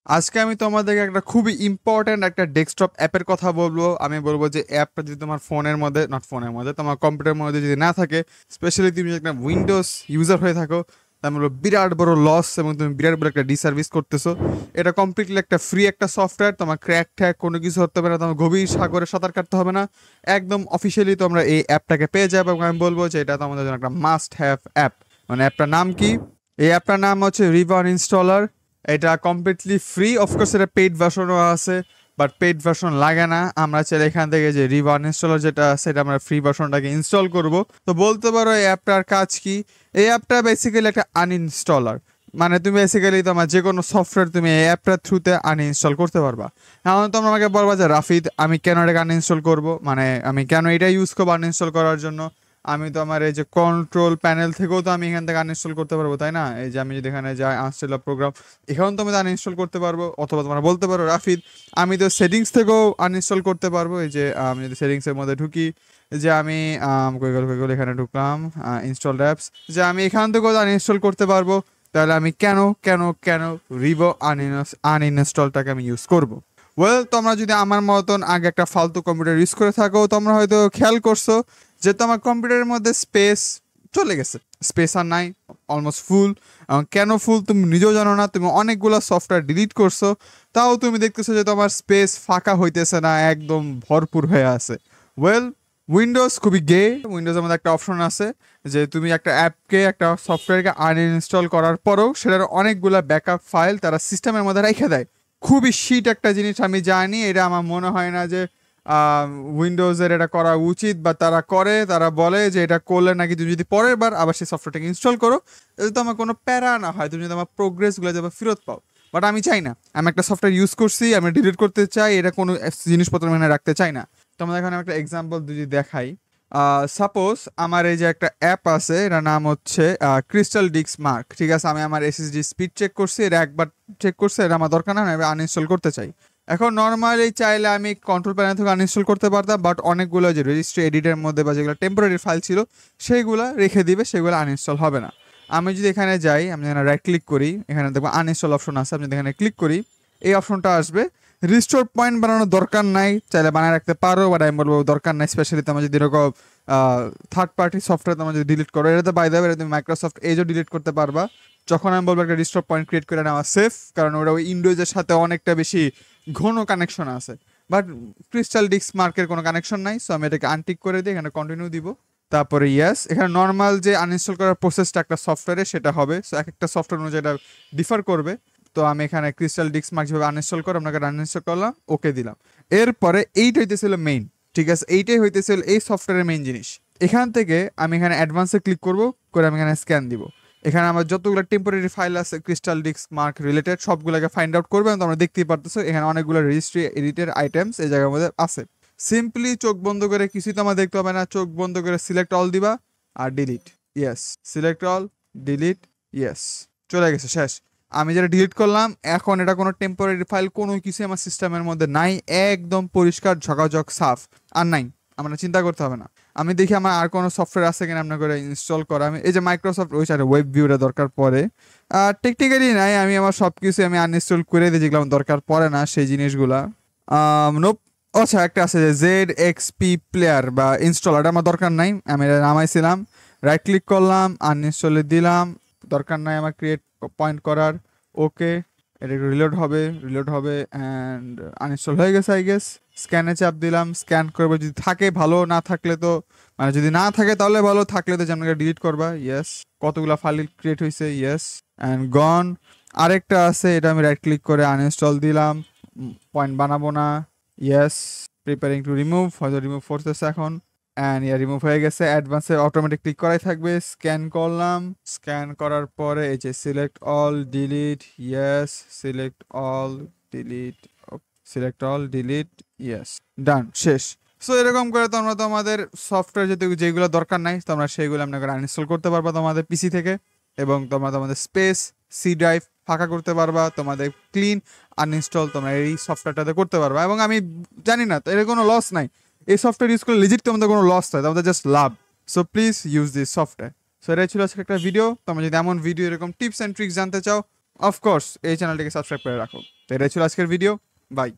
আজকে আমি তোমাদেরকে একটা খুবই ইম্পর্ট্যান্ট একটা ডেস্কটপ অ্যাপের কথা বলবো। আমি বলবো যে অ্যাপটা যদি তোমার ফোনের মধ্যে, নট ফোনের মধ্যে, তোমার কম্পিউটারের মধ্যে যদি না থাকে, স্পেশালি তুমি যদি একটা উইন্ডোজ ইউজার হয়ে থাকো, তাহলে বলবো বিরাট বড় লস এবং তুমি বিরাট বড় একটা ডিসার্ভিস করতেছো। এটা কমপ্লিটলি একটা ফ্রি একটা সফটওয়্যার, তোমার ক্র্যাক ট্র্যাক কোনো কিছু হতে পারে না, তোমার গভীর সাগরে সাঁতার কাটতে হবে না। একদম অফিসিয়ালি তোমরা এই অ্যাপটাকে পেয়ে যাবে এবং আমি বলবো যে এটা তোমাদের জন্য একটা মাস্ট হ্যাভ অ্যাপ। মানে অ্যাপটার নাম কি? এই অ্যাপটার নাম হচ্ছে রিভার ইনস্টলার। এটা কমপ্লিটলি ফ্রি, অফকোর্স এটা পেইড ভার্সনও আছে, বাট পেইড ভার্সন লাগে না। আমরা চাইলে এখান থেকে যে রিভার ইনস্টলার যেটা আছে এটা আমরা ফ্রি ভার্সনটাকে ইনস্টল করব। তো বলতে পারো এই অ্যাপটার কাজ কি। এই অ্যাপটা বেসিক্যালি একটা আনইনস্টলার, মানে তুমি বেসিক্যালি তোমার যে কোনো সফটওয়্যার তুমি এই অ্যাপটার থ্রুতে আনইনস্টল করতে পারবা। এখন তোমরা আমাকে বলবা যে রাফিদ, আমি কেন এটাকে আনইনস্টল করবো, মানে আমি কেন এটা ইউজ করবো আনইনস্টল করার জন্য? আমি তো আমার এই যে কন্ট্রোল প্যানেল থেকেও তো আমি এখান থেকে আনইনস্টল করতে পারবো, তাই না? এই যে আমি যদি এখানে যাই আনস্টল প্রোগ্রাম, এখানেও তো আমি আনইনস্টল করতে পারবো। অথবা তোমরা বলতে পারো রাফিদ, আমি তো সেটিংস থেকেও আনইনস্টল করতে পারবো। এই যে আমি যদি সেটিংসের মধ্যে ঢুকি, যে আমি কই গেল এখানে ঢুকলাম, ইনস্টল অ্যাপস, যে আমি এখান থেকেও আনইনস্টল করতে পারবো। তাহলে আমি কেন কেন কেন রিভো আনইনস্টলটাকে আমি ইউজ করব? ওয়েল, তোমরা যদি আমার মতন আগে একটা ফালতু কম্পিউটার ইউজ করে থাকো, তোমরা হয়তো খেয়াল করছো যে তোমার কম্পিউটারের মধ্যে স্পেস চলে গেছে, স্পেস আর নাই, অলমোস্ট ফুল। কেন ফুল তুমি নিজেও জানো না, তুমি অনেকগুলো সফটওয়্যার ডিলিট করছো, তাও তুমি দেখতেছো যে তোমার স্পেস ফাঁকা হইতেছে না, একদম ভরপুর হয়ে আছে। ওয়েল, উইন্ডোজ খুবই গে। উইন্ডোজের মধ্যে একটা অপশন আছে যে তুমি একটা অ্যাপকে, একটা সফটওয়্যারকে আনইনস্টল করার পরেও সেটার অনেকগুলো ব্যাকআপ ফাইল তারা সিস্টেমের মধ্যে রেখে দেয়। খুবই শিট একটা জিনিস, আমি জানি। এটা আমার মনে হয় না যে উইন্ডোজের এটা করা উচিত, বা তারা করে, তারা বলে যে এটা করলে নাকি তুমি যদি পরের বার আবার সেই সফটওয়্যারটাকে ইনস্টল করো, এতে তো আমার কোনো প্যারা না হয়, তুমি যদি আমার প্রোগ্রেসগুলো যাবে ফেরত পাও। বাট আমি চাই না, আমি একটা সফটওয়্যার ইউজ করছি, আমি ডিলিট করতে চাই, এটা কোনো জিনিসপত্র মানে রাখতে চাই না। তোমাদের এখানে একটা এক্সাম্পল যদি দেখাই, সাপোজ আমার এই যে একটা অ্যাপ আছে, এটার নাম হচ্ছে ক্রিস্টাল ডিস্ক মার্ক, ঠিক আছে? আমি আমার এসএসডি স্পিড চেক করছি, এটা একবার চেক করছে, এটা আমার দরকার না, আমি আনইনস্টল করতে চাই। এখন নর্মালি চাইলে আমি কন্ট্রোল প্যানেল থেকে আনইনস্টল করতে পারতাম, বাট অনেকগুলো যে রেজিস্ট্রি এডিটের মধ্যে বা যেগুলো টেম্পোরারি ফাইল ছিল সেইগুলো রেখে দিবে, সেগুলো আনইনস্টল হবে না। আমি যদি এখানে যাই, আমি এখানে রাইট ক্লিক করি, এখানে দেখবো আনইনস্টল অপশন আছে, আমি যদি এখানে ক্লিক করি এই অপশনটা আসবে। রিস্টোর পয়েন্ট বানানোর দরকার নাই, চাইলে বানায় রাখতে পারো, বাট আমি বলবো দরকার নাই। স্পেশালি তোমার যদি এরকম থার্ড পার্টি সফটওয়্যার তোমার যদি ডিলিট করো, এটা তো বাই দ্য ওয়ে তুমি মাইক্রোসফট এজও ডিলিট করতে পারবা। যখন আমি বলবো একটা রিস্টোর পয়েন্ট ক্রিয়েট করে নেওয়া সেফ, কারণ ওটা ওই উইন্ডোজের সাথে অনেকটা বেশি ঘন কানেকশন আছে। বাট ক্রিস্টাল ডিস্ক মার্কের কোনো কানেকশন নাই, সো আমি এটাকে আনটিক করে দিই, এখানে কন্টিনিউ দিব, তারপরে ইয়েস। এখানে নর্মাল যে আনইনস্টল করার প্রসেসটা একটা সফটওয়্যারে সেটা হবে, সো এক একটা সফটওয়্যার অনুযায়ী এটা ডিফার করবে। তো আমি এখানে ক্রিস্টাল ডিস্ক মার্ক যেভাবে আনইনস্টল করে আপনাকে আনইনস্টল করলাম, ওকে দিলাম। এরপরে এইটা হইতেছিল মেইন, ঠিক আছে? এইটাই হইতেছিল এই সফটওয়্যারের মেইন জিনিস। এখান থেকে আমি এখানে অ্যাডভান্সে ক্লিক করব, করে আমি এখানে স্ক্যান দিব। এখানে আমার যতগুলো টেম্পোরারি ফাইল আছে ক্রিস্টাল ডিস্ক মার্ক রিলেটেড সবগুলোকে ফাইন্ড আউট করবে, এবং তোমরা দেখতেই পারতেছো এখানে অনেকগুলো রেজিস্ট্রি এডিটেড আইটেমস এই জায়গার মধ্যে আছে। সিম্পলি চোখ বন্ধ করে, কিছুই তো আমার দেখতে হবে না, চোখ বন্ধ করে সিলেক্ট অল দিবা আর delete, yes, select all, delete, yes, চলে গেছে, শেষ। আমি যেটা ডিলিট করলাম, এখন এটা কোনো টেম্পোরারি ফাইল কোনো কিছু আমার সিস্টেমের মধ্যে নাই, একদম পরিষ্কার ঝকাঝক সাফ, আর নাই, আমরা চিন্তা করতে হবে না। আমি দেখি আমার আর কোনো সফটওয়্যার আছে কিনা আপনার করে ইনস্টল করা। আমি এই যে মাইক্রোসফট ওই সাইডে ওয়েব ভিউটা দরকার পড়ে, টেকনিক্যালি নাই, আমি আমার সব কিছু আমি আনইনস্টল করে দিই যেগুলো আমার দরকার পড়ে না সেই জিনিসগুলা। নোপ। আচ্ছা, একটা আছে যে জেড এক্স পি প্লেয়ার বা ইনস্টলার, আমার দরকার নাই, আমি এটা নামাইছিলাম, রাইট ক্লিক করলাম, আনইনস্টলে দিলাম, দরকার নাই আমার ক্রিয়েট পয়েন্ট করার, ওকে। এটা একটু রিলোড হবে, রিলোড হবে, অ্যান্ড আনইনস্টল হয়ে গেছে আই গেস। স্ক্যানে চাপ দিলাম, স্ক্যান করবো, যদি থাকে ভালো, না থাকলে তো, মানে যদি না থাকে তাহলে ভালো, থাকলে তো যেমন ডিলিট করবা, ইয়েস। কতগুলো ফাইল ক্রিয়েট হয়েছে, ইয়েস, অ্যান্ড গন। আরেকটা আছে, এটা আমি রাইট ক্লিক করে আনইনস্টল দিলাম, পয়েন্ট বানাবো না, ইয়েস। প্রিপেয়ারিং টু রিমুভ, হয়তো রিমুভ করতেছে এখন, অ্যান্ড ইয়া রিমুভ হয়ে গেছে। অ্যাডভান্সে অটোমেটিক ক্লিক করাই থাকবে, স্ক্যান করলাম, স্ক্যান করার পরে এই যে select all delete, yes, select all delete, select all delete, yes, done, শেষ। সো এরকম করে তোমরা তোমাদের সফটওয়্যার যেগুলো দরকার নাই তোমরা সেইগুলো আপনাকে আনইনস্টল করতে পারবা তোমাদের পিসি থেকে, এবং তোমরা তোমাদের স্পেস, সি ড্রাইভ ফাঁকা করতে পারবা, তোমাদের ক্লিন আনইনস্টল তোমরা এই সফটওয়্যারটাতে করতে পারবা। এবং আমি জানি না, এর কোনো লস নাই, এই সফটওয়্যার ইউজ করলে লিজিট তোমাদের কোনো লস হয়, তোমাদের just love. So please use this software. So এটাই ছিল আজকে একটা ভিডিও। তোমরা যদি এমন ভিডিও, এরকম টিপস অ্যান্ড ট্রিক্স জানতে চাও, অফকোর্স এই চ্যানেলটিকে সাবস্ক্রাইব করে রাখো। তো এটাই ছিল আজকের ভিডিও। বাই।